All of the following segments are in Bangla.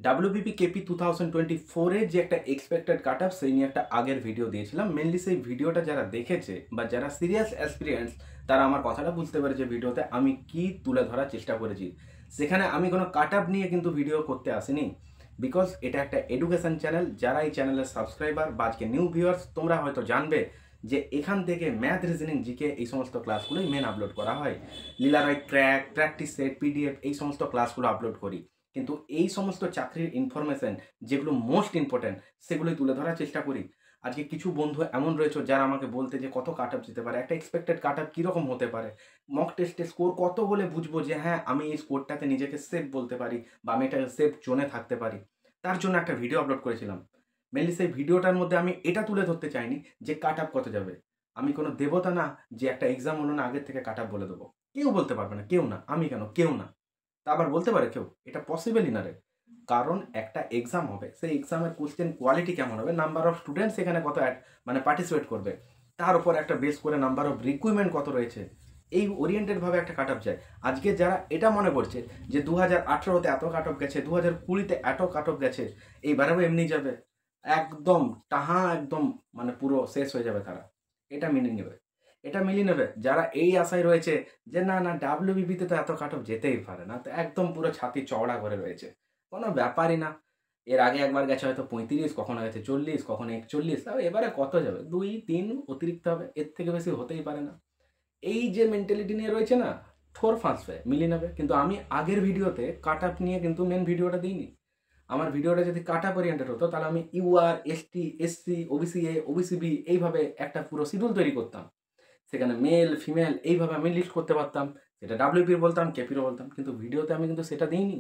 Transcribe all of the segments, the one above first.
WBP KP 2024 এর যে একটা এক্সপেক্টেড কাট অফ সেই নিয়ে একটা আগের ভিডিও দিয়েছিলাম। মেনলি সেই ভিডিওটা যারা দেখেছে বা যারা সিরিয়াস অ্যাসপিরিয়েন্টস তারা আমার কথাটা বুঝতে পেরেছে ভিডিওতে আমি কি তুলে ধরার চেষ্টা করেছি। সেখানে আমি কোনো কাট অফ নিয়ে কিন্তু ভিডিও করতে আসিনি, বিকজ এটা একটা এডুকেশন চ্যানেল। যারা এই চ্যানেলের সাবস্ক্রাইবার বা আজকে নিউ ভিউয়ার্স তোমরা হয়তো জানবে যে এখান থেকে ম্যাথ, রিজনিং, জিকে এই সমস্ত ক্লাসগুলোই মেন আপলোড করা হয়। লীলা রায় ক্র্যাক, প্র্যাকটিস সেট, পিডিএফ এই সমস্ত ক্লাসগুলো আপলোড করি, কিন্তু এই সমস্ত চাকরির ইনফরমেশন যেগুলো মোস্ট ইম্পর্ট্যান্ট সেগুলোই তুলে ধরার চেষ্টা করি। আজকে কিছু বন্ধু এমন রয়েছে যারা আমাকে বলতে যে কত কাট আপ যেতে পারে, একটা এক্সপেক্টেড কাট আপ কীরকম হতে পারে, মক টেস্টে স্কোর কত হলে বুঝবো যে হ্যাঁ আমি এই স্কোরটাতে নিজেকে সেফ বলতে পারি বা আমি এটা সেফ জোনে থাকতে পারি। তার জন্য একটা ভিডিও আপলোড করেছিলাম। মেনলি সেই ভিডিওটার মধ্যে আমি এটা তুলে ধরতে চাইনি যে কাট আপ কত যাবে। আমি কোনো দেবতা না যে একটা এক্সাম হলো না আগের থেকে কাট আপ বলে দেবো। কেউ বলতে পারবে না, কেউ না। আমি কেন, কেউ না। তা আবার বলতে পারে কেউ? এটা পসিবলই না রে। কারণ একটা এক্সাম হবে, সেই এক্সামের কোশ্চেন কোয়ালিটি কেমন হবে, নাম্বার অফ স্টুডেন্টস এখানে কত মানে পার্টিসিপেট করবে, তার উপর একটা বেস করে নাম্বার অফ রিক্রুটমেন্ট কত রয়েছে, এই ওরিয়েন্টেডভাবে একটা কাট অফ যায়। আজকে যারা এটা মনে করছে যে 2018-তে এত কাট অফ গেছে, 2020-তে এত কাট অফ গেছে, এইবারেও এমনি যাবে, একদম টাহা একদম মানে পুরো শেষ হয়ে যাবে তারা। এটা মেনে নেবে, এটা মিলিয়ে নেবে যারা এই আশায় রয়েছে যে না না ডাব্লিউবিপিতে তো এত কাট অফ যেতেই পারে না, তো একদম পুরো ছাতি চওড়া করে রয়েছে, কোনো ব্যাপারই না। এর আগে একবার গেছে হয়তো 35, কখনো গেছে 40, কখনো 41, তাও এবারে কত যাবে? 2-3 অতিরিক্ত হবে, এর থেকে বেশি হতেই পারে না। এই যে মেন্টালিটি নিয়ে রয়েছে না, ঠোর ফাঁসবে, মিলিয়ে নেবে। কিন্তু আমি আগের ভিডিওতে কাট আপ নিয়ে কিন্তু মেন ভিডিওটা দিইনি। আমার ভিডিওটা যদি কাট আপ ওরিয়েন্টেড হতো তাহলে আমি UR, ST, SC, OBC A, OBC B এইভাবে একটা পুরো শিডিউল তৈরি করতাম। সেখানে মেল, ফিমেল এইভাবে আমি লিস্ট করতে পারতাম। সেটা ডাব্লিউপির বলতাম, কেপিরও বলতাম। কিন্তু ভিডিওতে আমি কিন্তু সেটা দিইনি।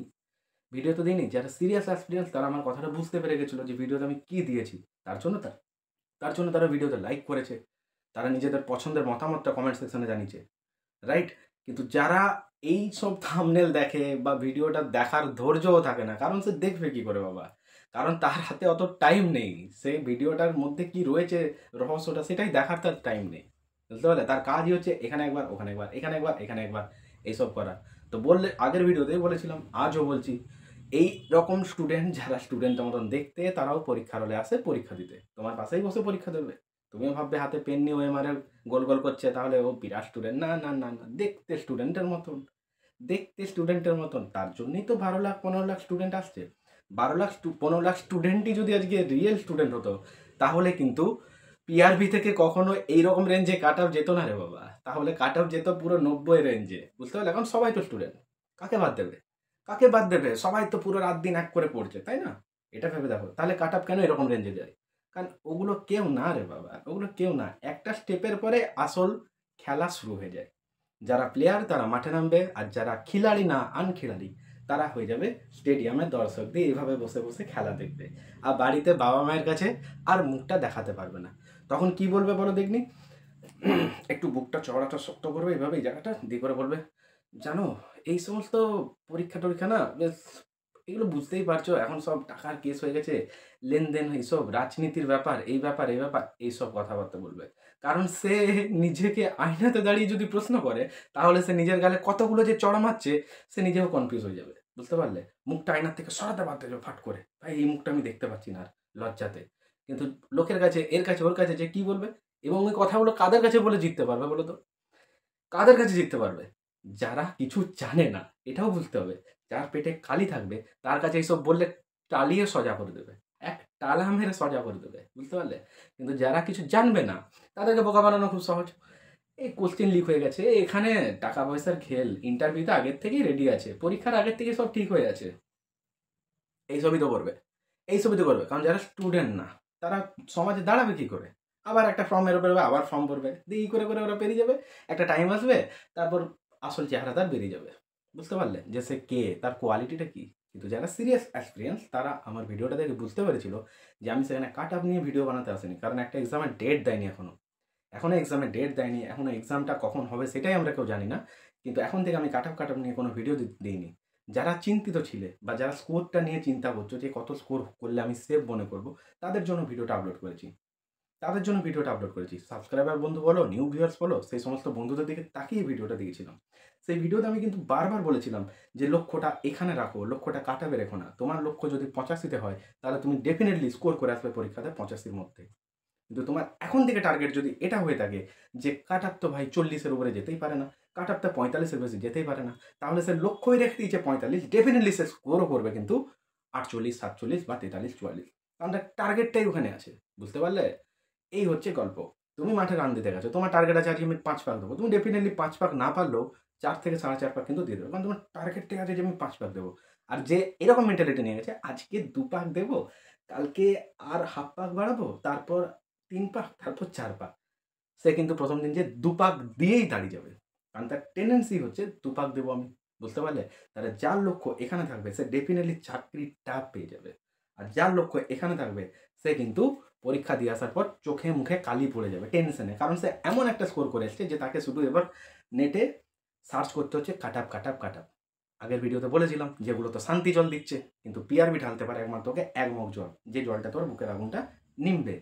ভিডিওতে দিইনি। যারা সিরিয়াস অ্যাসপিরিয়েন্স তারা আমার কথাটা বুঝতে পেরে গেছিলো যে ভিডিওতে আমি কী দিয়েছি। তার জন্য তারা ভিডিওতে লাইক করেছে। তারা নিজেদের পছন্দের মতামতটা কমেন্ট সেকশনে জানিয়েছে। রাইট? কিন্তু যারা এই সব থাম্বনেল দেখে বা ভিডিওটা দেখার ধৈর্যও থাকে না, কারণ সে দেখবে কী করে বাবা? কারণ তার হাতে অত টাইম নেই। সেই ভিডিওটার মধ্যে কী রয়েছে রহস্যটা সেটাই দেখার তার টাইম নেই। বুঝতে পারলে? তার কাজই হচ্ছে এখানে একবার, ওখানে একবার, এখানে একবার, এখানে একবার এইসব করা। তো বললে আগের ভিডিওতেই বলেছিলাম, আজও বলছি, এই রকম স্টুডেন্ট যারা স্টুডেন্টের মতন দেখতে তারাও পরীক্ষার হলে আসে পরীক্ষা দিতে। তোমার পাশেই বসে পরীক্ষা দেবে। তুমিও ভাববে হাতে পেন নিয়ে ওএমআরে গোল গোল করছে তাহলে ও বিরাট স্টুডেন্ট। না, না, না, না। দেখতে স্টুডেন্টের মতন। দেখতে স্টুডেন্টের মতন। তার জন্যই তো 12 লাখ 15 লাখ স্টুডেন্ট আসছে। 15 লাখ স্টুডেন্টই যদি আজকে রিয়েল স্টুডেন্ট হতো তাহলে কিন্তু পিআরবি থেকে কখনো এইরকম রেঞ্জে কাট অফ যেত না রে বাবা। তাহলে কাট অফ যেত পুরো 90 রেঞ্জে। বুঝতে পারলে? এখন সবাই তো স্টুডেন্ট। কাকে বাদ দেবে? কাকে বাদ দেবে? সবাই তো পুরো রাত দিন এক করে পড়ছে, তাই না? এটা ভেবে দেখো। তাহলে কাট অফ কেন এরকম রেঞ্জে যায়? কারণ ওগুলো কেউ না রে বাবা। ওগুলো কেউ না। একটা স্টেপের পরে আসল খেলা শুরু হয়ে যায়। যারা প্লেয়ার তারা মাঠে নামবে, আর যারা খিলাড়ি না আনখিলাড়ি তারা হয়ে যাবে স্টেডিয়ামের দর্শক দিয়ে এইভাবে বসে বসে খেলা দেখবে। আর বাড়িতে বাবা মায়ের কাছে আর মুখটা দেখাতে পারবে না। তখন কি বলবে বলো দেখনি? একটু বুকটা চওড়াটা শক্ত করবে এইভাবে এই জায়গাটা দিয়ে করে বলবে, জানো এই সমস্ত পরীক্ষা টরীক্ষা না বেশ, এগুলো বুঝতেই পারছো এখন সব টাকার কেস হয়ে গেছে, লেনদেন এইসব রাজনীতির ব্যাপার, এই ব্যাপার এই ব্যাপার, এইসব কথাবার্তা বলবে। কারণ সে নিজেকে আয়নাতে দাঁড়িয়ে যদি প্রশ্ন করে তাহলে সে নিজের গালে কতগুলো যে চড়া মারছে সে নিজেও কনফিউজ হয়ে যাবে। বুঝতে পারলে? মুখটা আয়নার থেকে সরাতে পারতে যাবে ফাট করে, ভাই এই মুখটা আমি দেখতে পাচ্ছি না আর লজ্জাতে। কিন্তু লোকের কাছে, এর কাছে, ওর কাছে যে কি বলবে, এবং ওই কথাগুলো কাদের কাছে বলে জিততে পারবে বলো তো? কাদের কাছে জিততে পারবে? যারা কিছু জানে না, এটাও বুঝতে হবে। যার পেটে কালি থাকবে তার কাছে এইসব বললে টালিয়ে সোজা করে দেবে। এক টালা মেরে সোজা করে দেবে। বুঝতে পারলে? কিন্তু যারা কিছু জানবে না তাদেরকে বোকা বানানো খুব সহজ। এই কোশ্চেন লিক হয়ে গেছে, এখানে টাকা পয়সার খেল, ইন্টারভিউ তো আগের থেকেই রেডি আছে, পরীক্ষার আগের থেকেই সব ঠিক হয়ে আছে। এইসবই তো করবে। এইসবই তো করবে। কারণ যারা স্টুডেন্ট না তারা সমাজে দাঁড়াবে কি করে? আবার একটা ফর্ম বেরোবে, আবার ফর্ম ভরবে। দিয়ে এই করে করে ওরা পেরিয়ে যাবে। একটা টাইম আসবে, তারপর আসল চেহারা তার বেরিয়ে যাবে। বুঝতে পারলে? যে সে কে, তার কোয়ালিটিটা কি? কিন্তু যারা সিরিয়াস এক্সপেরিয়েন্স তারা আমার ভিডিওটা দেখে বুঝতে পেরেছিল যে আমি সেখানে কাট অফ নিয়ে ভিডিও বানাতে আসিনি। কারণ একটা এক্সামের ডেট দেয়নি এখনো। এখনো এক্সামের ডেট দেয়নি। এখনো এক্সামটা কখন হবে সেটাই আমরা কেউ জানি না। কিন্তু এখন থেকে আমি কাট অফ নিয়ে কোনো ভিডিও দিইনি। যারা চিন্তিত ছিলে বা যারা স্কোরটা নিয়ে চিন্তা করছো যে কত স্কোর করলে আমি সেভ মনে করব, তাদের জন্য ভিডিওটা আপলোড করেছি। তাদের জন্য ভিডিওটা আপলোড করেছি। সাবস্ক্রাইবার বন্ধু বলো, নিউ ভিউয়ার্স বলো, সেই সমস্ত বন্ধুদের দিকে তাকিয়ে ভিডিওটা দিয়েছিলাম। সেই ভিডিওতে আমি কিন্তু বারবার বলেছিলাম যে লক্ষ্যটা এখানে রাখো, লক্ষ্যটা কাটাবে রেখো না। তোমার লক্ষ্য যদি 85-তে হয় তাহলে তুমি ডেফিনেটলি স্কোর করে আসবে পরীক্ষাতে 85-র মধ্যে। কিন্তু তোমার এখন থেকে টার্গেট যদি এটা হয়ে থাকে যে কাট আপ তো ভাই 40-এর উপরে যেতেই পারে না, কাট আপ তো 45-এর বেশি যেতেই পারে না, তাহলে সে লক্ষ্যই রেখে দিয়েছে 45, ডেফিনেটলি সে স্কোরও করবে কিন্তু 48, 47 বা 43, 44। কারণ তার টার্গেটটাই ওখানে আছে। বুঝতে পারলে? এই হচ্ছে গল্প। তুমি মাঠে রান দিতে গেছো, তোমার টার্গেট আছে আজকে আমি 5 পাক দেবো। তুমি ডেফিনেটলি 5 পাক না পারলেও 4 থেকে 4.5 পাক কিন্তু দিয়ে দেবে। কারণ তোমার টার্গেটটাই আছে যে আমি 5 পাক দেবো। আর যে এরকম মেন্টালিটি নিয়ে গেছে আজকে 2 পাক দেবো, কালকে আর হাফ পাক বাড়াবো, তারপর 3 পাক, তারপর 4 পাক। সে কিন্তু প্রথম দিন যে 2 পাক দিয়েই দাঁড়িয়ে যাবে। কারণ তার টেনডেন্সি হচ্ছে 2 পাক দেবো আমি। বুঝতে পারলে? তাহলে যার লক্ষ্য এখানে থাকবে সে ডেফিনেটলি চাকরিটা পেয়ে যাবে। আর যার লক্ষ্য এখানে থাকবে সে কিন্তু পরীক্ষা দিয়ে আসার পর চোখে মুখে কালি পড়ে যাবে টেনশনে। কারণ সে এমন একটা স্কোর করে এসছে যে তাকে শুধু এবার নেটে সার্চ করতে হচ্ছে কাট আপ, কাট আপ, কাট আপ। আগের ভিডিওতে বলেছিলাম যেগুলো তো শান্তি জল দিচ্ছে, কিন্তু পিআরবি ঢালতে পারে একমাত্র তোকে 1 মগ জল, যে জলটা তোর বুকের আগুনটা নিমবে।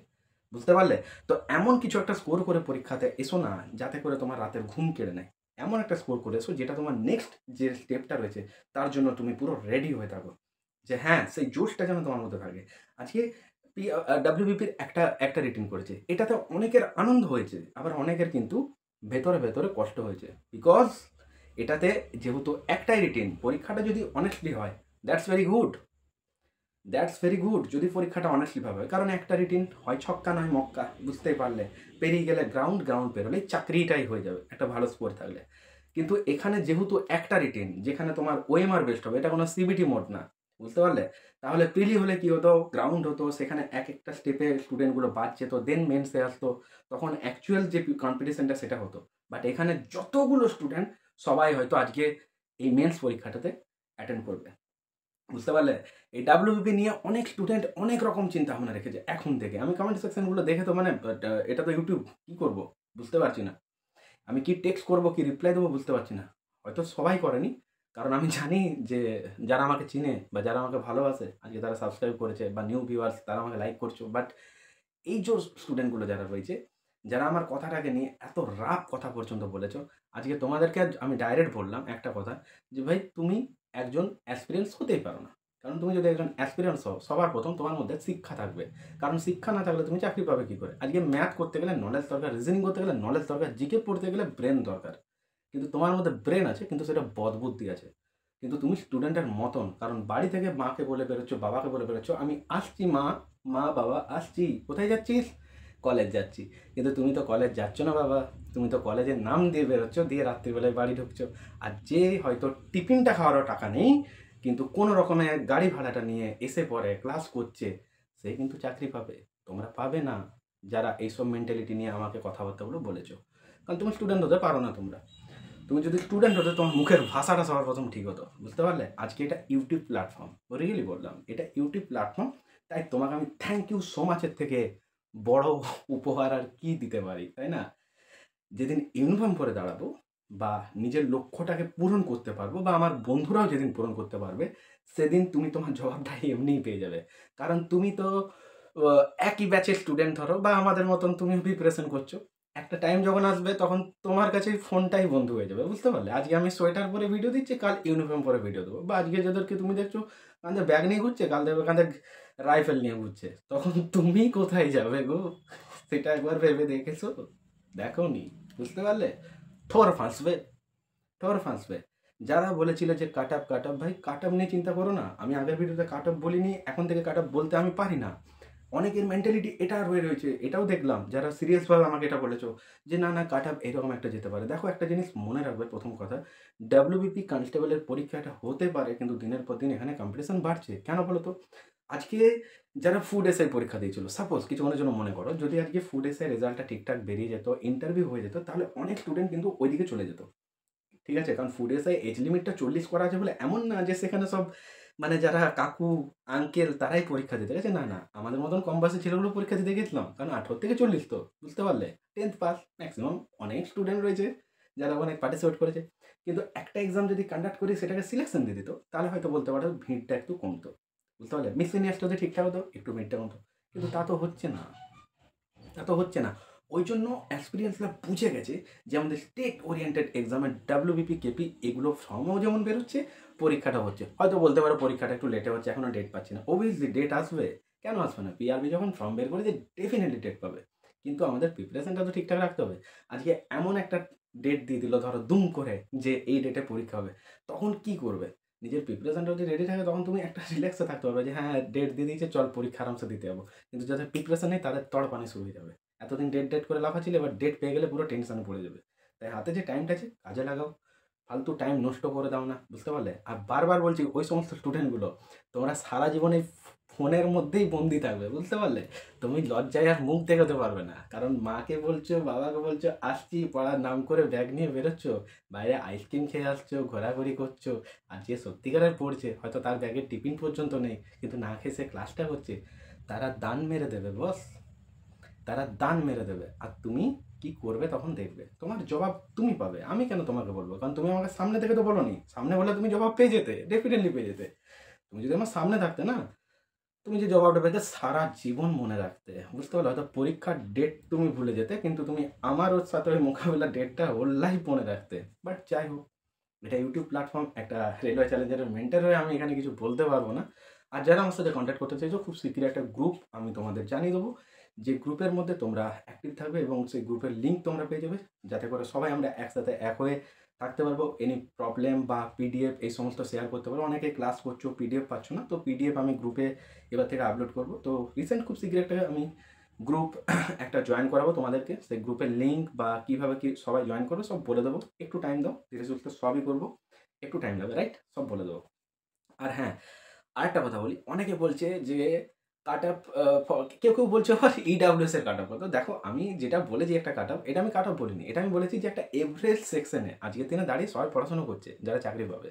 বুঝতে পারলে? তো এমন কিছু একটা স্কোর করে পরীক্ষাতে এসো না যাতে করে তোমার রাতের ঘুম কেড়ে নেয়। এমন একটা স্কোর করে এসো যেটা তোমার নেক্সট যে স্টেপটা রয়েছে তার জন্য তুমি পুরো রেডি হয়ে থাকো। যে হ্যাঁ, সেই জোশটা যেন তোমার মধ্যে থাকে। আজকে ডাব্লিউবিপির একটা রিটিন করেছে। এটাতে অনেকের আনন্দ হয়েছে, আবার অনেকের কিন্তু ভেতরে, ভেতরে কষ্ট হয়েছে। বিকজ এটাতে যেহেতু একটাই রিটিন, পরীক্ষাটা যদি অনেস্টলি হয়, that's very good. That's very good যদি পরীক্ষাটা অনেস্টলিভাবে হয়। কারণ একটা রিটিন হয় ছক্কা নয় মক্কা, বুঝতেই পারলে। পেরিয়ে গেলে গ্রাউন্ড, গ্রাউন্ড পেরোলেই চাকরিটাই হয়ে যাবে একটা ভালো স্কোর থাকলে। কিন্তু এখানে যেহেতু একটা রিটিন যেখানে তোমার ওএমআর বেস্ট হবে, এটা কোনো সিবিটি মোড না। বুঝতে পারলে? তাহলে প্রিলি হলে কি হতো, গ্রাউন্ড হতো, সেখানে এক একটা স্টেপে স্টুডেন্টগুলো বাদ যেত, দেন মেন্সে আসতো, তখন অ্যাকচুয়াল যে কম্পিটিশনটা সেটা হতো। বাট এখানে যতগুলো স্টুডেন্ট সবাই হয়তো আজকে এই মেন্স পরীক্ষাটাতে অ্যাটেন্ড করবে। বুঝতে পারলে? এই ডাব্লিউবিপি নিয়ে অনেক স্টুডেন্ট অনেক রকম চিন্তা ভাবনা রেখেছে এখন থেকে। আমি কমেন্ট সেকশনগুলো দেখে তো মানে এটা তো ইউটিউব, কি করব বুঝতে পারছি না। আমি কি টেক্সট করব, কি রিপ্লাই দেবো বুঝতে পারছি না। হয়তো সবাই করেনি। কারণ আমি জানি যে যারা আমাকে চিনে বা যারা আমাকে ভালোবাসে আজকে তারা সাবস্ক্রাইব করেছে, বা নিউ ভিউয়ার্স তারা আমাকে লাইক করছো। বাট এই যে স্টুডেন্টগুলো যারা রয়েছে, যারা আমার কথাটাকে নিয়ে এত রাফ কথা পর্যন্ত বলেছো, আজকে তোমাদেরকে আমি ডাইরেক্ট বললাম একটা কথা, যে ভাই তুমি একজন অ্যাসপিরিয়েন্স হতেই পারো না। কারণ তুমি যদি একজন অ্যাসপিরিয়েন্স হও, সবার প্রথম তোমার মধ্যে শিক্ষা থাকবে। কারণ শিক্ষা না থাকলে তুমি চাকরি পাবে কী করে? আজকে ম্যাথ করতে গেলে নলেজ দরকার, রিজনিং করতে গেলে নলেজ দরকার, জিকে পড়তে গেলে ব্রেন দরকার। কিন্তু তোমার মধ্যে ব্রেন আছে কিন্তু সেটা বদবুদ্ধি আছে। কিন্তু তুমি স্টুডেন্টের মতন, কারণ বাড়ি থেকে মাকে বলে বেরোচ্ছ, বাবাকে বলে বেরোচ্ছ, আমি আসছি মা, মা বাবা আসছি। কোথায় যাচ্ছিস? কলেজ যাচ্ছি। কিন্তু তুমি তো কলেজ যাচ্ছ না বাবা, তুমি তো কলেজের নাম দিয়ে বেরোচ্ছ, দিয়ে রাত্রিবেলায় বাড়ি ঢুকছো। আর যে হয়তো টিফিনটা খাওয়ারও টাকা নেই, কিন্তু কোনো রকমে গাড়ি ভাড়াটা নিয়ে এসে পড়ে ক্লাস করছে, সে কিন্তু চাকরি পাবে। তোমরা পাবে না, যারা এইসব মেন্টালিটি নিয়ে আমাকে কথাবার্তাগুলো বলেছো। কারণ তুমি স্টুডেন্ট হতে পারো না। তুমি যদি স্টুডেন্ট হতে তোমার মুখের ভাষাটা সবার প্রথম ঠিক হতো। বুঝতে পারলে? আজকে এটা ইউটিউব প্ল্যাটফর্ম, রিয়েলি বললাম এটা ইউটিউব প্ল্যাটফর্ম। তাই তোমাকে আমি থ্যাংক ইউ সো মাচের থেকে বড় উপহার আর কি দিতে পারি, তাই না? যেদিন ইউনিফর্ম পরে দাঁড়াবো বা নিজের লক্ষ্যটাকে পূরণ করতে পারবো, বা আমার বন্ধুরাও যেদিন পূরণ করতে পারবে, সেদিন তুমি তোমার জবাবটা এমনিই পেয়ে যাবে। কারণ তুমি তো একই ব্যাচের স্টুডেন্ট ধরো, বা আমাদের মতন তুমি প্রিপারেশন করছো। একটা টাইম যখন আসবে তখন তোমার কাছে ফোনটাই বন্ধু হয়ে যাবে। বুঝতে পারলে? আজকে আমি সোয়েটার পরে ভিডিও দিচ্ছি, কাল ইউনিফর্ম পরে ভিডিও দেবো। বা আজকে যাদেরকে তুমি দেখছো কাঁধে ব্যাগ নিয়ে ঘুরছে, কাল দেখবে কাঁধে রাইফেল নিয়ে ঘুরছে, তখন তুমি কোথায় যাবে গো? সেটা একবার ভেবে দেখেছো? দেখোনি। বুঝতে পারলে? ঠোর ফাঁসবে, ঠোর ফাঁসবে। যারা বলেছিল যে কাট আপ, কাট আপ, ভাই কাট আপ নিয়ে চিন্তা করো না। আমি আগের ভিডিওতে কাট আপ বলিনি, এখন থেকে কাট আপ বলতে আমি পারি না। অনেকের মেন্টালিটি এটা হয়ে রয়েছে, এটাও দেখলাম যারা সিরিয়াসভাবে আমাকে এটা বলেছো যে না না কাট আপ এরকম একটা যেতে পারে। দেখো একটা জিনিস মনে রাখবে, প্রথম কথা, ডাব্লিউবিপি কনস্টেবলের পরীক্ষাটা হতে পারে, কিন্তু দিনের পর দিন এখানে কম্পিটিশন বাড়ছে। কেন বলো তো? আজকে যারা ফুড এসআই পরীক্ষা দিয়েছিল, সাপোজ কিছুক্ষণের জন্য মনে করো, যদি আজকে ফুড এসআই রেজাল্টটা ঠিকঠাক বেরিয়ে যেত, ইন্টারভিউ হয়ে যেত, তাহলে অনেক স্টুডেন্ট কিন্তু ওইদিকে চলে যেত। ঠিক আছে? কারণ ফুড এসআই এজ লিমিটটা 40 করা আছে বলে এমন না যে সেখানে সব মানে যারা কাকু আঙ্কেল তারাই পরীক্ষা দিতে গেছে, না না, আমাদের মতন কম বয়সী ছেলেগুলো পরীক্ষা দিতে গেছিলাম। কারণ 18 থেকে 40 তো, বুঝতে পারলে? 10th pass maximum. অনেক স্টুডেন্ট রয়েছে যারা অনেক পার্টিসিপেট করেছে। কিন্তু একটা এক্সাম যদি কন্ডাক্ট করে সেটাকে সিলেকশন দিয়ে দিত, তাহলে হয়তো বলতে পারো ভিড়টা একটু কমতো। বুঝতে পারলে? মিসলেনিয়াসটা যদি ঠিকঠাক হতো, একটু ভিড়টা কমতো। কিন্তু তা তো হচ্ছে না। তা তো হচ্ছে না। ওই জন্য এক্সপিরিয়েন্সরা বুঝে গেছে যে আমাদের স্টেট ওরিয়েন্টেড এক্সামের ডাব্লিউবিপি, কেপি এগুলো ফর্মও যেমন বেরোচ্ছে, পরীক্ষাটাও হচ্ছে। হয়তো বলতে পারো পরীক্ষাটা একটু লেটে হচ্ছে, এখনও ডেট পাচ্ছি না। অবভিয়াসলি ডেট আসবে, কেন আসবে না? পিআরবি যখন ফর্ম বের করেছে ডেফিনেটলি ডেট পাবে। কিন্তু আমাদের প্রিপারেশনটা তো ঠিকঠাক রাখতে হবে। আজকে এমন একটা ডেট দিয়ে দিল ধরো দুম করে যে এই ডেটে পরীক্ষা হবে, তখন কি করবে? নিজের প্রিপারেশনটা যদি রেডি থাকে তখন তুমি একটা রিল্যাক্সে থাকতে পারবে যে হ্যাঁ ডেট দিয়ে দিয়েছে, চল পরীক্ষা আরামসে দিতে যাবো। কিন্তু যাদের প্রিপারেশন নেই তাদের তড়পানি শুরু হয়ে যাবে। এতদিন ডেট করে লাফাচ্ছিলে, এবার ডেট পেয়ে গেলে পুরো টেনশনে পড়ে যাবে। তাই হাতে যে টাইমটা আছে কাজে লাগাও, ফালতু টাইম নষ্ট করে দাও না, বুঝতে পারলে? আর বারবার বলছি ওই সমস্ত স্টুডেন্টগুলো, তোমরা সারা জীবন এই ফোনের মধ্যেই বন্দি থাকবে, বুঝতে পারলে? তুমি লজ্জায় আর মুখ দেখাতে পারবে না, কারণ মাকে বলছো, বাবাকে বলছো আসছি পড়ার নাম করে ব্যাগ নিয়ে বেরোচ্ছ, বাইরে আইসক্রিম খেয়ে আসছো, ঘোরাঘুরি করছো। আর যে সত্যিকারের পড়ছে হয়তো তার ব্যাগের টিফিন পর্যন্ত নেই, কিন্তু না খেয়ে সে ক্লাসটা করছে, তারা দান মেরে দেবে বস, তারা দান মেরে দেবে। আর তুমি কি করবে তখন দেখবে, তোমার জবাব তুমি পাবে। আমি কেন তোমাকে বলবো? কারণ তুমি আমাকে সামনে থেকে তো বলোনি। সামনে বলে তুমি জবাব পেয়ে যেতে, ডেফিনেটলি পেয়ে যেতে। তুমি যদি আমার সামনে থাকতে না, তুমি যে জবাবটা পেতে সারা জীবন মনে রাখতে, বুঝতে পারলে? হয়তো পরীক্ষার ডেট তুমি ভুলে যেতে, কিন্তু তুমি আমার ওর সাথে ওই মোকাবিলার ডেটটা ওর লাইফ মনে রাখতে। বাট যাই হোক, এটা ইউটিউব প্ল্যাটফর্ম, একটা রেলওয়ে চ্যালেঞ্জারের মেন্টর হয়ে আমি এখানে কিছু বলতে পারবো না। আর যারা আমার সাথে কন্ট্যাক্ট করতে চাইছো, খুব শীঘ্রই একটা গ্রুপ আমি তোমাদের জানিয়ে দেবো, যে গ্রুপের মধ্যে তোমরা অ্যাক্টিভ থাকবে এবং সেই গ্রুপের লিঙ্ক তোমরা পেয়ে যাবে, যাতে করে সবাই আমরা একসাথে এক হয়ে থাকতে পারবো। এনি প্রবলেম বা পিডিএফ এই সমস্ত শেয়ার করতে পারবো। অনেকে ক্লাস করছো পিডিএফ পাচ্ছ না, তো পিডিএফ আমি গ্রুপে এবার থেকে আপলোড করবো। তো রিসেন্ট খুব শীঘ্রই একটা আমি গ্রুপ একটা জয়েন করাবো তোমাদেরকে। সেই গ্রুপের লিঙ্ক বা কীভাবে কি সবাই জয়েন করবে সব বলে দেবো। একটু টাইম দাও, ধীরে সুস্থে সবই করবো, একটু টাইম লাগবে, রাইট? সব বলে দেবো। আর হ্যাঁ, আরেকটা কথা বলি, অনেকে বলছে যে কাট আপ, কেউ কেউ বলছে আবার ইডাব্লিউএস এর কাট আপ কত। দেখো আমি যেটা বলেছি একটা কাট আপ, এটা আমি কাট আপ বলিনি, এটা আমি বলেছি যে একটা এভারেজ সেকশনে আজকের দিনে দাঁড়িয়ে সবাই পড়াশোনা করছে, যারা চাকরি পাবে,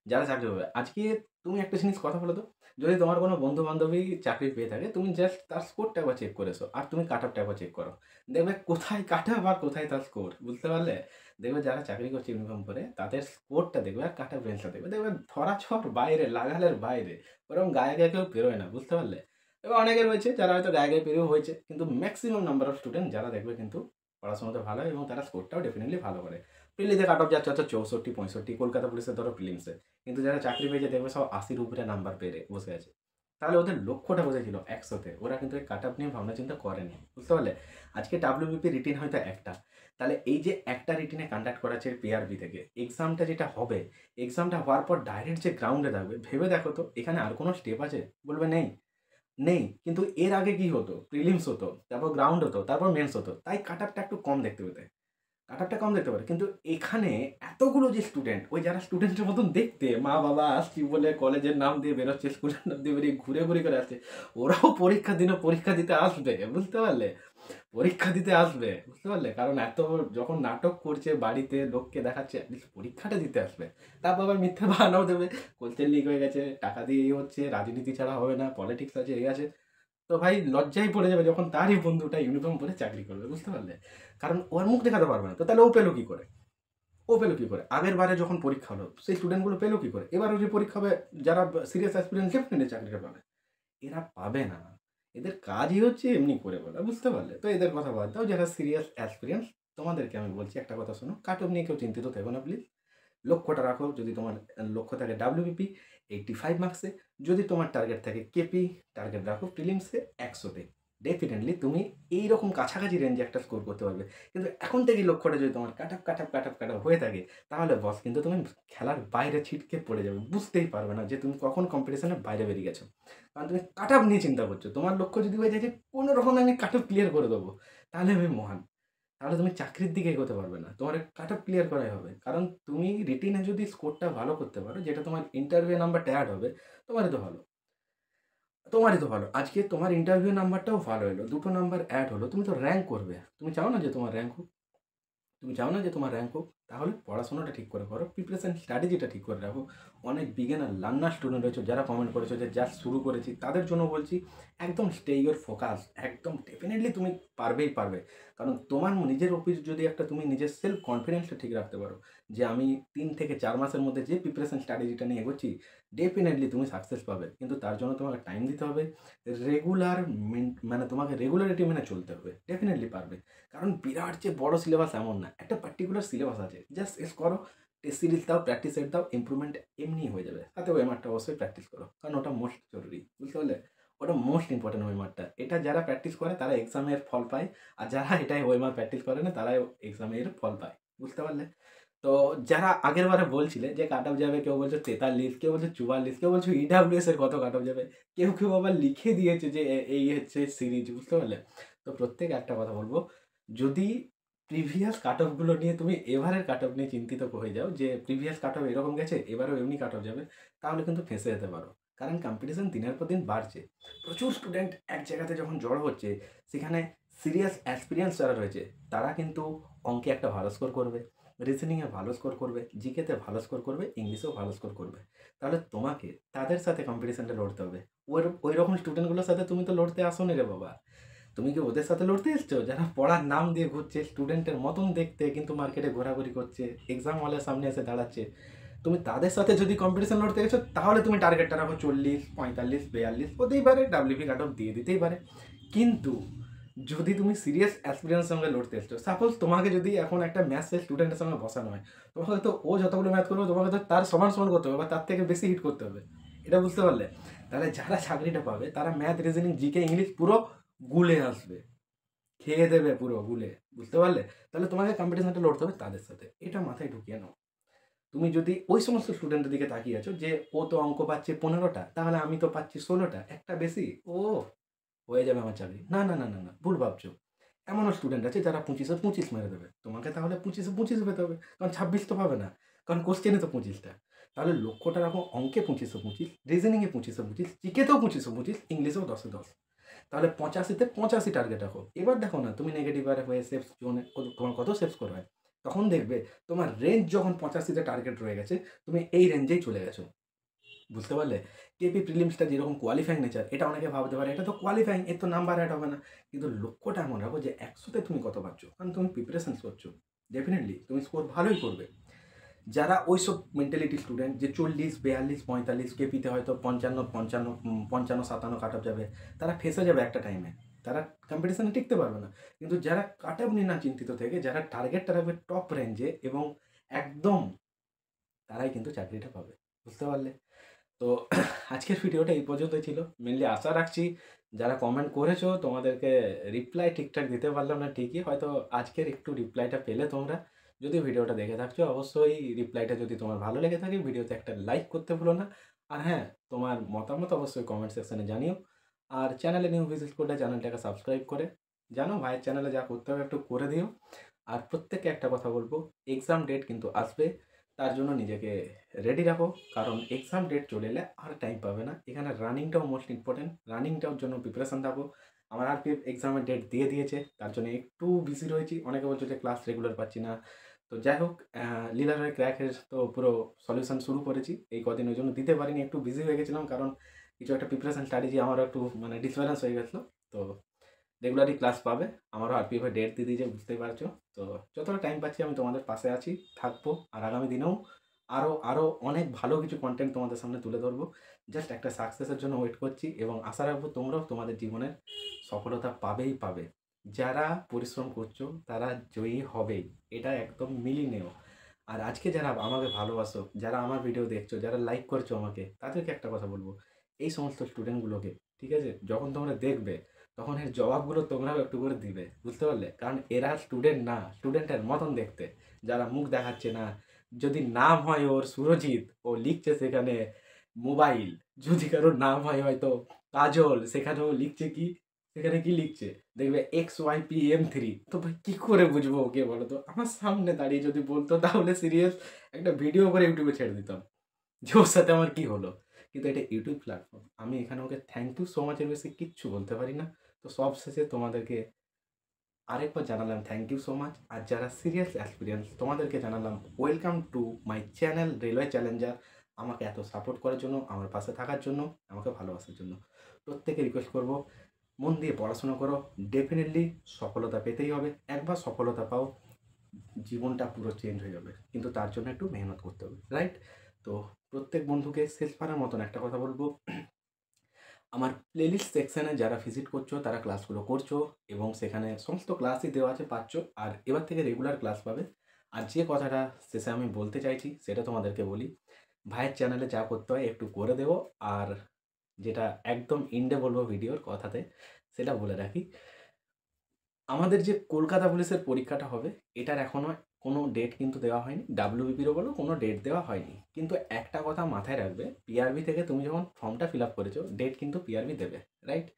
যারা চাকরি পাবে। আজকে তুমি একটা জিনিস কথা বলে তো, যদি তোমার কোনো বন্ধু বান্ধবী চাকরি পেয়ে থাকে, তুমি জাস্ট তার স্কোরটা একবার চেক করে এসো, আর তুমি কাট আপটা একবার চেক করো, দেখবে কোথায় কাট আপ আর কোথায় তার স্কোর, বুঝতে পারলে? দেখবে যারা চাকরি করছে ইউনিফর্ম পরে তাদের স্কোরটা দেখবে আর কাট আপ রেঞ্জটা দেখবে, দেখবে ধরাছোঁয়ার বাইরে, লাগালের বাইরে, ওরকম গায়ে গায়ে কেউ পেরোয় না, বুঝতে পারলে? এবার অনেকে রয়েছে যারা হয়তো গায়ে গায়ে পেরেও হয়েছে, কিন্তু ম্যাক্সিমাম নাম্বার অফ স্টুডেন্ট যারা দেখবে কিন্তু পড়াশোনাতে ভালো হয় এবং তারা স্কোরটাও ডেফিনেটলি ভালো করে। প্রিলিতে কাট অফ যাচ্ছে হচ্ছে 64, 65, কলকাতা পুলিশের ধরো প্রিলিমসে, কিন্তু যারা চাকরি পেয়েছে দেখবে সব 80-র উপরে নাম্বার পেরে বসে আছে। তাহলে ওদের লক্ষ্যটা বোঝাইছিল 100-তে, ওরা কিন্তু এই কাট আপ নিয়ে ভাবনা চিন্তা করেনি, বুঝতে পারলে? আজকে ডাব্লিউবিপি রিটিন হয়তো একটা, তাহলে এই যে একটা রিটিনে কন্ডাক্ট করা হচ্ছে পিআরবি থেকে, এক্সামটা যেটা হবে, এক্সামটা হওয়ার পর ডাইরেক্ট যে গ্রাউন্ডে থাকবে, ভেবে দেখো তো এখানে আর কোনো স্টেপ আছে? বলবে নেই। নেই, কিন্তু এর আগে কি হতো? প্রিলিমস হতো, তারপর গ্রাউন্ড হতো, তারপর মেন্স হতো, তাই কাট আপটা একটু কম দেখতে পেতে, কাট আপটা কম দেখতে পারে। কিন্তু এখানে এতগুলো যে স্টুডেন্ট, ওই যারা স্টুডেন্টের মতন দেখতে, মা বাবা আসছি বলে কলেজের নাম দিয়ে বেরোচ্ছে, স্কুলের নাম দিয়ে বেরিয়ে ঘুরে ঘুরে করে আসছে, ওরাও পরীক্ষার দিনে পরীক্ষা দিতে আসবে, বুঝতে পারলে? পরীক্ষা দিতে আসবে, বুঝতে পারলে? কারণ এত যখন নাটক করছে বাড়িতে লোককে দেখাচ্ছে, at least পরীক্ষাটা দিতে আসবে। তারপর আবার মিথ্যে বাহানাও দেবে, কোশ্চেন লিক হয়ে গেছে, টাকা দিয়ে এই হচ্ছে, রাজনীতি ছাড়া হবে না, পলিটিক্স আছে, এই আছে। তো ভাই লজ্জায় পড়ে যাবে যখন তারই বন্ধুটা ইউনিফর্ম পরে চাকরি করবে, বুঝতে পারলে? কারণ ওর মুখ দেখাতে পারবে না, তো তাহলে ও পেলো কি করে? ও পেলো কি করে? আগের বারে যখন পরীক্ষা হলো সেই স্টুডেন্টগুলো পেলো কি করে? এবারও যে পরীক্ষা হবে, যারা সিরিয়াস অ্যাসপিরেন্ট ডেফিনেটলি চাকরিটা পাবে, এরা পাবে না। এদের কাজই হচ্ছে এমনি করে বলা, বুঝতে পারলে? তো এদের কথা বাদ দাও, যারা সিরিয়াস অ্যাসপিরেন্টস তোমাদেরকে আমি বলছি একটা কথা শোনো, কাট অফ নিয়ে কেউ চিন্তিত থেকো না প্লিজ। লক্ষ্যটা রাখো, যদি তোমার লক্ষ্য থাকে ডাব্লিউবিপি 85 মার্কসে, যদি তোমার টার্গেট থাকে কেপি, টার্গেট রাখো প্রিলিমসে 100-তে। ডেফিনেটলি তুমি এইরকম কাছাকাছি রেঞ্জে একটা স্কোর করতে পারবে। কিন্তু এখন থেকেই লক্ষ্যটা যদি তোমার কাট আপ হয়ে থাকে, তাহলে বস কিন্তু তুমি খেলার বাইরে ছিটকে পড়ে যাবে, বুঝতেই পারবে না যে তুমি কখন কম্পিটিশনের বাইরে বেরিয়ে গেছো। কারণ তুমি কাট আপ নিয়ে চিন্তা করছো। তোমার লক্ষ্য যদি হয়ে যায় যে কোনো রকম আমি কাট আপ ক্লিয়ার করে দেবো, তাহলে আমি মহান। তাহলে তুমি চাকরির দিকে এগোতে পারবে না, তোমার কাট আপ ক্লিয়ার করাই হবে। কারণ তুমি রিটিনে যদি স্কোরটা ভালো করতে পারো, যেটা তোমার ইন্টারভিউ নাম্বারটা অ্যাড হবে, তোমারই তো ভালো, তোমারই তো ভালো। আজকে তোমার ইন্টারভিউ নাম্বারটাও ভালো হলো, দুটো নাম্বার অ্যাড হলো, তুমি তো র্যাঙ্ক করবে। তুমি চাও না যে তোমার র্যাঙ্ক হোক? তুমি চাও না যে তোমার র্যাঙ্ক হোক? তাহলে পড়াশোনাটা ঠিক করে করো, প্রিপারেশন স্ট্র্যাটেজিটা ঠিক করে রাখো। অনেক বিগিনার লার্নার স্টুডেন্ট রয়েছে যারা কমেন্ট করেছো যে জাস্ট শুরু করেছি, তাদের জন্য বলছি একদম স্টে ইউর ফোকাস, একদম ডেফিনেটলি তুমি পারবেই পারবে। কারণ তোমার নিজের অফিস যদি একটা তুমি নিজের সেলফ কনফিডেন্সটা ঠিক রাখতে পারো যে আমি 3 থেকে 4 মাসের মধ্যে যে প্রিপারেশন স্ট্র্যাটেজিটা নিয়ে এগোচ্ছি, ডেফিনেটলি তুমি সাকসেস পাবে। কিন্তু তার জন্য তোমাকে টাইম দিতে হবে, রেগুলার মানে তোমাকে রেগুলারিটি মেনে চলতে হবে, ডেফিনেটলি পারবে। কারণ বিরাট যে বড় সিলেবাস এমন না, একটা পার্টিকুলার সিলেবাস আছে, জাস্ট শেষ করো, টেস্ট সিরিজ দাও, প্র্যাকটিস সেট দাও, ইমপ্রুভমেন্ট এমনি হয়ে যাবে। সাথে ওয়েমারটা অবশ্যই প্র্যাকটিস করো, কারণ ওটা মোস্ট জরুরি, বুঝতে পারলে? ওটা মোস্ট ইম্পর্টেন্ট ওয়েমারটা। এটা যারা প্র্যাকটিস করে তারা এক্সামের ফল পায়, আর যারা এটাই ওয়েমার প্র্যাকটিস করে না তারাই এক্সামের ফল পায়, বুঝতে পারলে? তো যারা আগের বারে বলছিলে যে কাট অফ যাবে, কেউ বলছে 43, কেউ বলছে 44, কেউ বলছে ইডাব্লিউএস এর কত কাট অফ যাবে, কেউ কেউ আবার লিখে দিয়েছে যে এই হচ্ছে সিরিজ, বুঝতে পারলে? তো প্রত্যেক একটা কথা বলবো, যদি প্রিভিয়াস কাট অফগুলো নিয়ে তুমি এবারের কাট অফ নিয়ে চিন্তিত হয়ে যাও যে প্রিভিয়াস কাট অফ এরকম গেছে, এবারেও এমনি কাট অফ যাবে, তাহলে কিন্তু ফেঁসে যেতে পারো। কারণ কম্পিটিশন দিনের পর দিন বাড়ছে, প্রচুর স্টুডেন্ট এক জায়গাতে যখন জড়ো হচ্ছে, সেখানে সিরিয়াস এক্সপিরিয়েন্স যারা রয়েছে তারা কিন্তু অঙ্কে একটা ভালো স্কোর করবে, রিজনিংয়ে ভালো স্কোর করবে, জিকেতে ভালো স্কোর করবে, ইংলিশেও ভালো স্কোর করবে। তাহলে তোমাকে তাদের সাথে কম্পিটিশনটা লড়তে হবে। ওই রকম স্টুডেন্টগুলোর সাথে তুমি তো লড়তে আসোনি রে বাবা, তুমি কি ওদের সাথে লড়তে এসছো যারা পড়ার নাম দিয়ে ঘুরছে, স্টুডেন্টের মতন দেখতে কিন্তু মার্কেটে ঘোরাঘুরি করছে, এক্সাম হলের সামনে এসে দাঁড়াচ্ছে? তুমি তাদের সাথে যদি কম্পিটিশন লড়তে গেছো, তাহলে তুমি টার্গেটটা রাখো 40, 45, 42, হতেই পারে, ডাব্লিউপি কাট অফ দিয়ে দিতেই পারে। কিন্তু যদি তুমি সিরিয়াস অ্যাসপিরিয়েন্সের সঙ্গে লড়তে এসছো, সাপোজ তোমাকে যদি এখন একটা ম্যাথসের স্টুডেন্টের সঙ্গে বসানো হয়, তোমাকে তো ও যতগুলো ম্যাথ করবে তোমাকে তো তার সমান সমান করতে হবে বা তার থেকে বেশি হিট করতে হবে, এটা বুঝতে পারলে? তাহলে যারা চাকরিটা পাবে তারা ম্যাথ, রিজনিং, জিকে, ইংলিশ পুরো গুলে আসবে, খেয়ে দেবে পুরো গুলে, বুঝতে পারলে? তাহলে তোমাকে কম্পিটিশনটা লড়তে হবে তাদের সাথে, এটা মাথায় ঢুকিয়ে নাও। তুমি যদি ওই সমস্ত স্টুডেন্টের দিকে তাকিয়ে আছো যে ও তো অঙ্ক পাচ্ছে 15টা, তাহলে আমি তো পাচ্ছি 16টা, একটা বেশি, ও হয়ে যাবে আমার চাকরি, না না না না না, ভুল ভাবছো। এমনও স্টুডেন্ট আছে যারা 25-এ 25 মেরে দেবে, তোমাকে তাহলে 25-এ 25 পেতে হবে, কারণ 26 তো পাবে না, কারণ কোশ্চেনে তো 25টা। তাহলে লক্ষ্যটা রাখো অঙ্কে 25-এ 25, রিজনিংয়ে 25-এ 25, জিকেতেও 25-এ 25, ইংলিশেও 10-এ 10। তাহলে 85-তে 85 টার্গেট রাখো। এবার দেখো না তুমি নেগেটিভ আর হয়ে সেফ জোনে তোমার কত সেভ স্কোর হয়, তখন দেখবে তোমার রেঞ্জ যখন 85-তে টার্গেট রয়ে গেছে, তুমি এই রেঞ্জেই চলে গেছো, বুঝতে পারলে? কেপি প্রিলিমসটা যেরকম কোয়ালিফাইং নেচার, এটা অনেকে ভাবতে পারে এটা তো কোয়ালিফাইং, এর তো নাম্বার অ্যাড হবে না। কিন্তু লক্ষ্যটা এমন রাখো যে 100-তে তুমি কত পাচ্ছ, কারণ তুমি প্রিপারেশন করছো, ডেফিনেটলি তুমি স্কোর ভালোই করবে। যারা ওইসব মেন্টালিটি স্টুডেন্ট যে 40, 42, 45, কেপিতে হয়তো 55, 55, 55, 57 কাট অফ যাবে, তারা ফেসে যাবে একটা টাইমে, তারা কম্পিটিশনে টিকতে পারবে না। কিন্তু যারা কাট অফ নিয়ে না চিন্তিত থেকে যারা টার্গেটটা রাখবে টপ রেঞ্জে এবং একদম, তারাই কিন্তু চাকরিটা পাবে, বুঝতে পারলে? তো আজকের ভিডিওটা এই পর্যন্তই ছিল। মেনলি আশা রাখছি যারা কমেন্ট করেছো তোমাদেরকে রিপ্লাই ঠিকঠাক দিতে পারলাম না ঠিকই, হয়তো আজকের একটু রিপ্লাইটা পেলে তোমরা। যদি ভিডিওটা দেখে থাকছো, অবশ্যই রিপ্লাইটা যদি তোমার ভালো লেগে থাকে ভিডিওতে একটা লাইক করতে ভুলো না। আর হ্যাঁ, তোমার মতামত অবশ্যই কমেন্ট সেকশনে জানিও। আর চ্যানেলে নিউ ভিজিট করলে চ্যানেলটাকে সাবস্ক্রাইব করে জানো, ভাইয়ের চ্যানেলে যা করতে হবে একটু করে দিও। আর প্রত্যেককে একটা কথা বলবো, এক্সাম ডেট কিন্তু আসবে, তার জন্য নিজেকে রেডি রাখো। কারণ এক্সাম ডেট চলে এলে আর টাইম পাবে না, এখানে রানিংটাও মোস্ট ইম্পর্টেন্ট, রানিংটার জন্য প্রিপারেশান থাকো। আমার আরপিএফ এক্সামের ডেট দিয়ে দিয়েছে, তার জন্য একটু বিজি রয়েছি। অনেকে বলছে যে ক্লাস রেগুলার পাচ্ছি না, তো যাই হোক, লীলার হয়ে ক্র্যাকের তো পুরো সলিউশন শুরু করেছি, এই কদিন ওই জন্য দিতে পারিনি, একটু বিজি হয়ে গেছিলাম, কারণ কিছু একটা প্রিপারেশান স্ট্র্যাটেজি আমারও একটু মানে ডিসব্যালেন্স হয়ে গেছিলো। তো রেগুলারই ক্লাস পাবে, আমারও আরপিএফে ডেট দিয়ে দিয়েছে, বুঝতেই পারছো। তো যতটা টাইম পাচ্ছি আমি তোমাদের পাশে আছি, থাকবো, আর আগামী দিনেও আরও আরও অনেক ভালো কিছু কন্টেন্ট তোমাদের সামনে তুলে ধরবো। জাস্ট একটা সাকসেসের জন্য ওয়েট করছি এবং আশা রাখবো তোমরাও তোমাদের জীবনের সফলতা পাবেই পাবে। যারা পরিশ্রম করছো তারা জয়ী হবেই, এটা একদম মিলিয়ে নেও। আর আজকে যারা আমাকে ভালোবাসো, যারা আমার ভিডিও দেখছো, যারা লাইক করছো আমাকে, তাদেরকে একটা কথা বলবো, এই সমস্ত স্টুডেন্টগুলোকে, ঠিক আছে, যখন তোমরা দেখবে তখন এর জবাবগুলো তোমরাও একটু করে দিবে, বুঝতে পারলে? কারণ এরা স্টুডেন্ট না, স্টুডেন্টের মতন দেখতে, যারা মুখ দেখাচ্ছে না। যদি নাম হয় ওর সুরজিৎ, ও লিখছে সেখানে মোবাইল। যদি কারোর নাম হয় হয়তো কাজল, সেখানেও লিখছে কি, সেখানে কি লিখছে দেখবে XYPM3। তো ভাই কী করে বুঝবো ওকে বলো তো? আমার সামনে দাঁড়িয়ে যদি বলতো তাহলে সিরিয়াস একটা ভিডিও করে ইউটিউবে ছেড়ে দিতাম যে ওর সাথে আমার কি হলো। কিন্তু এটা ইউটিউব প্ল্যাটফর্ম, আমি এখানে ওকে থ্যাংক ইউ সো মাচের বেশি কিচ্ছু বলতে পারি না। তো সব শেষে তোমাদেরকে আরেকবার জানালাম থ্যাংক ইউ সো মাচ। আর যারা সিরিয়াস অ্যাসপিরিয়েন্স তোমাদেরকে জানালাম welcome to my channel railway Challenger. আমাকে এত সাপোর্ট করার জন্য, আমার পাশে থাকার জন্য, আমাকে ভালোবাসার জন্য প্রত্যেকে রিকোয়েস্ট করব, মন দিয়ে পড়াশোনা করো। ডেফিনেটলি সফলতা পেতেই হবে। একবার সফলতা পাও, জীবনটা পুরো চেঞ্জ হয়ে যাবে, কিন্তু তার জন্য একটু মেহনত করতে হবে, রাইট? তো প্রত্যেক বন্ধুকে শেষবারের মতন একটা কথা বলবো, আমার প্লেলিস্ট সেকশানে যারা ভিজিট করছো তারা ক্লাসগুলো করছো এবং সেখানে সমস্ত ক্লাসই দেওয়া আছে, পাচ্ছ। আর এবার থেকে রেগুলার ক্লাস পাবে। আর যে কথাটা শেষে আমি বলতে চাইছি সেটা তোমাদেরকে বলি, ভাইয়ের চ্যানেলে যা করতে হয় একটু করে দেবো। আর যেটা একদম ইন্ডে বলবো ভিডিওর কথাতে, সেটা বলে রাখি, আমাদের যে কলকাতা পুলিশের পরীক্ষাটা হবে এটার এখনও কোনো ডেট কিন্তু দেওয়া হয়নি। ডাব্লিউবিপিরও বলো কোনো ডেট দেওয়া হয়নি, কিন্তু একটা কথা মাথায় রাখবে, পিআরবি থেকে তুমি যখন ফর্মটা ফিল আপ করেছো ডেট কিন্তু পিআরবি দেবে, রাইট?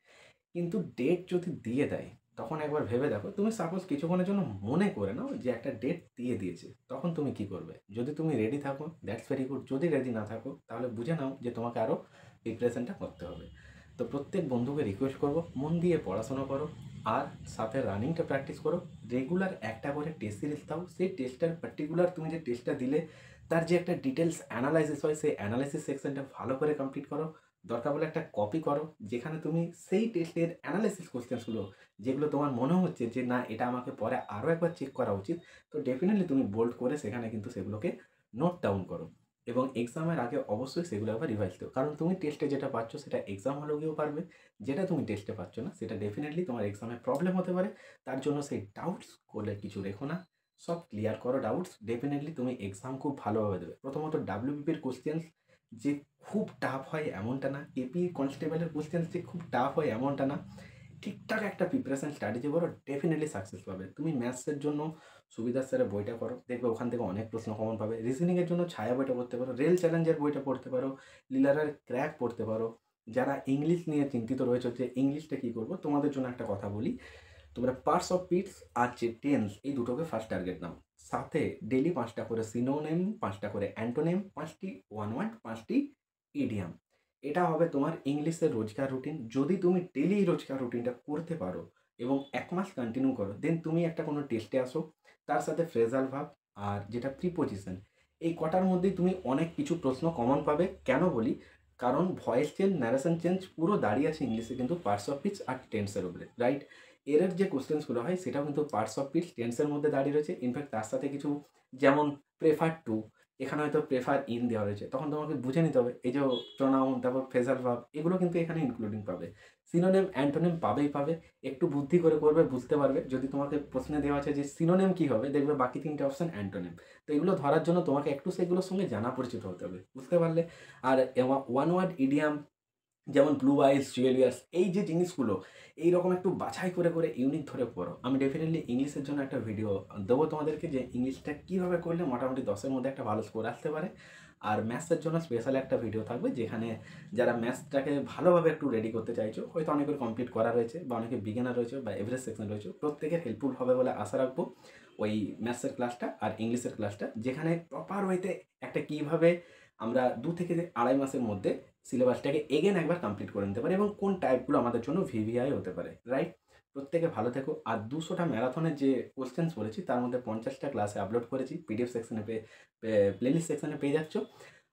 কিন্তু ডেট যদি দিয়ে দেয় তখন একবার ভেবে দেখো, তুমি সাপোজ কিছুক্ষণের জন্য মনে করে নাও যে একটা ডেট দিয়ে দিয়েছে, তখন তুমি কি করবে? যদি তুমি রেডি থাকো দ্যাটস ভেরি গুড, যদি রেডি না থাকো তাহলে বুঝে নাও যে তোমাকে আরও প্রিপারেশনটা করতে হবে। তো প্রত্যেক বন্ধুকে রিকোয়েস্ট করবো, মন দিয়ে পড়াশোনা করো আর সাথে রানিংটা প্র্যাকটিস করো। রেগুলার একটা করে টেস্ট সিরিজ দাও, সেই টেস্টটার পার্টিকুলার তুমি যে টেস্টটা দিলে তার যে একটা ডিটেলস অ্যানালাইসিস হয়, সেই অ্যানালাইসিস সেকশনটা ভালো করে কমপ্লিট করো। দরকার বলে একটা কপি করো যেখানে তুমি সেই টেস্টের অ্যানালাইসিস কোশ্চেন্সগুলো, যেগুলো তোমার মনে হচ্ছে যে না এটা আমাকে পরে আরও একবার চেক করা উচিত, তো ডেফিনেটলি তুমি বোল্ড করে সেখানে কিন্তু সেগুলোকে নোট ডাউন করো এবং এক্সামের আগে অবশ্যই সেগুলো একবার রিভাইজ দিও। কারণ তুমি টেস্টে যেটা পাচ্ছ সেটা এক্সাম হলেও গিয়েও পারবে, যেটা তুমি টেস্টে পাচ্ছ না সেটা ডেফিনেটলি তোমার এক্সামে প্রবলেম হতে পারে। তার জন্য সেই ডাউটস করলে কিছু রেখো না, সব ক্লিয়ার করো ডাউটস, ডেফিনেটলি তুমি এক্সাম খুব ভালোভাবে দেবে। প্রথমত ডাব্লিউবিপির কোশ্চেন্স যে খুব টাফ হয় এমনটা না, এপি কনস্টেবলের কোশ্চেন্স যে খুব টাফ হয় এমনটা না। ঠিকঠাক একটা প্রিপারেশন স্ট্র্যাটেজি করো, ডেফিনেটলি সাকসেস পাবে। তুমি ম্যাথসের জন্য সুবিধার স্যারের বইটা করো, দেখবে ওখান থেকে অনেক প্রশ্ন কমন পাবে। রিজনিংয়ের জন্য ছায়া বইটা পড়তে পারো, রেল চ্যালেঞ্জের বইটা পড়তে পারো, লিলারের ক্র্যাক পড়তে পারো। যারা ইংলিশ নিয়ে চিন্তিত রয়েছে যে ইংলিশটা কী করবো, তোমাদের জন্য একটা কথা বলি, তোমরা পার্টস অফ স্পিচ আর যে টেন্স এই দুটোকে ফার্স্ট টার্গেট নাও। সাথে ডেলি 5টা করে সিনোনিম, 5টা করে অ্যান্টোনিম, 5টি ওয়ান ওয়ার্ড, 5টি ইডিয়াম। এটা হবে তোমার ইংলিশের রোজকার রুটিন। যদি তুমি ডেলি রোজকার রুটিনটা করতে পারো এবং 1 মাস কন্টিনিউ করো, দেন তুমি একটা কোনো টেস্টে আসো, তার সাথে ফ্রেজাল ভাব আর যেটা প্রিপোজিশন, এই কটার মধ্যেই তুমি অনেক কিছু প্রশ্ন কমন পাবে। কেন বলি? কারণ ভয়েস চেঞ্জ, ন্যারেশন চেঞ্জ পুরো দাঁড়িয়ে আছে ইংলিশে কিন্তু পার্টস অফ স্পিচ আর টেন্সের উপরে, রাইট? এর যে কোশ্চেন্সগুলো হয় সেটাও কিন্তু পার্টস অফ স্পিচ টেন্সের মধ্যে দাঁড়িয়ে রয়েছে। ইনফ্যাক্ট তার সাথে কিছু, যেমন প্রেফার টু, এখানে হয়তো প্রেফার ইন দেওয়া রয়েছে, তখন তোমাকে বুঝে নিতে হবে এই যে প্রোনাউন, তারপর ফ্রেজাল ভার্ব, এগুলো কিন্তু এখানে ইনক্লুডিং পাবে। সিনোনিম অ্যান্টোনিম পাবেই পাবে, একটু বুদ্ধি করে করবে বুঝতে পারবে। যদি তোমাকে প্রশ্নে দেওয়া আছে যে সিনোনিম কী হবে, দেখবে বাকি 3টে অপশান অ্যান্টোনিম। তো এগুলো ধরার জন্য তোমাকে একটু সেগুলোর সঙ্গে জানা পরিচিত হতে হবে, বুঝতে পারলে? আর ওয়ান ওয়ার্ড ইডিয়াম যেমন ব্লু আইস, জুয়েলিয়ার্স, এই যে জিনিসগুলো এইরকম একটু বাছাই করে করে ইউনিট ধরে পড়ো। আমি ডেফিনেটলি ইংলিশের জন্য একটা ভিডিও দেবো তোমাদেরকে, যে ইংলিশটা কীভাবে করলে মোটামুটি 10-এর মধ্যে একটা ভালো স্কোর আসতে পারে। আর ম্যাথসের জন্য স্পেশাল একটা ভিডিও থাকবে, যেখানে যারা ম্যাথসটাকে ভালোভাবে একটু রেডি করতে চাইছো, হয়তো অনেকের কমপ্লিট করা রয়েছে বা অনেকে বিগিনার রয়েছে বা এভারেজ সেকশন রয়েছে, প্রত্যেকের হেল্পফুল হবে বলে আশা রাখবো ওই ম্যাথসের ক্লাসটা আর ইংলিশের ক্লাসটা, যেখানে প্রপার ওয়েতে একটা কীভাবে আমরা 2 থেকে 2.5 মাসের মধ্যে সিলেবাসটাকে এগেন একবার কমপ্লিট করে নিতে পারি এবং কোন টাইপগুলো আমাদের জন্য ভিভিআই হতে পারে, রাইট? প্রত্যেকে ভালো থেকো। আর 200টা ম্যারাথনের যে কোশ্চেন্স বলেছি তার মধ্যে 50টা ক্লাসে আপলোড করেছি, পিডিএফ সেকশনে প্লেলিস্ট সেকশনে পেয়ে যাচ্ছ।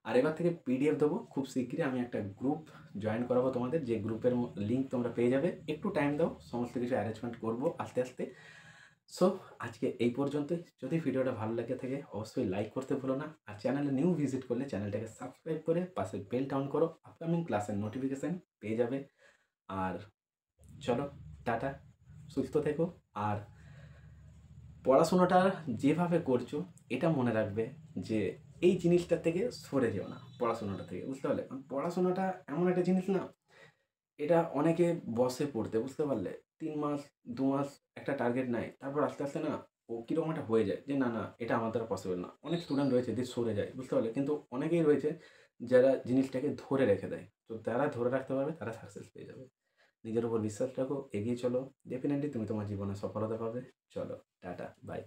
আর এবার থেকে পিডিএফ দেবো খুব শীঘ্রই। আমি একটা গ্রুপ জয়েন করাবো তোমাদের, যে গ্রুপের লিঙ্ক তোমরা পেয়ে যাবে। একটু টাইম দাও, সমস্ত কিছু অ্যারেঞ্জমেন্ট করবো আস্তে আস্তে। সো আজকে এই পর্যন্তই। যদি ভিডিওটা ভালো লেগে থাকে অবশ্যই লাইক করতে ভুলো না। আর চ্যানেলে নিউ ভিজিট করলে চ্যানেলটাকে সাবস্ক্রাইব করে পাশে বেল ডাউন করো, আপকামিং ক্লাসের নোটিফিকেশান পেয়ে যাবে। আর চলো, টাটা, সুস্থ থেকো। আর পড়াশোনাটা যেভাবে করছো এটা মনে রাখবে যে এই জিনিসটার থেকে সরে যেও না, পড়াশোনাটা থেকে, বুঝতে পারলে? কারণ পড়াশোনাটা এমন একটা জিনিস না, এটা অনেকে বসে পড়তে, বুঝতে পারলে? 3 মাস 2 মাস একটা টার্গেট নেয়, তারপর আস্তে আস্তে না ও কীরকম একটা হয়ে যায় যে না না এটা আমার দ্বারা পসিবল না। অনেক স্টুডেন্ট রয়েছে যে সরে যায়, বুঝতে পারলে? কিন্তু অনেকেই রয়েছে যারা জিনিসটাকে ধরে রেখে দেয়। তো যারা ধরে রাখতে পারবে তারা সাকসেস পেয়ে যাবে। নিজের উপর বিশ্বাস রাখো, এগিয়ে চলো, ডেফিনেটলি তুমি তোমার জীবনে সফলতা পাবে। চলো, টাটা, বাই।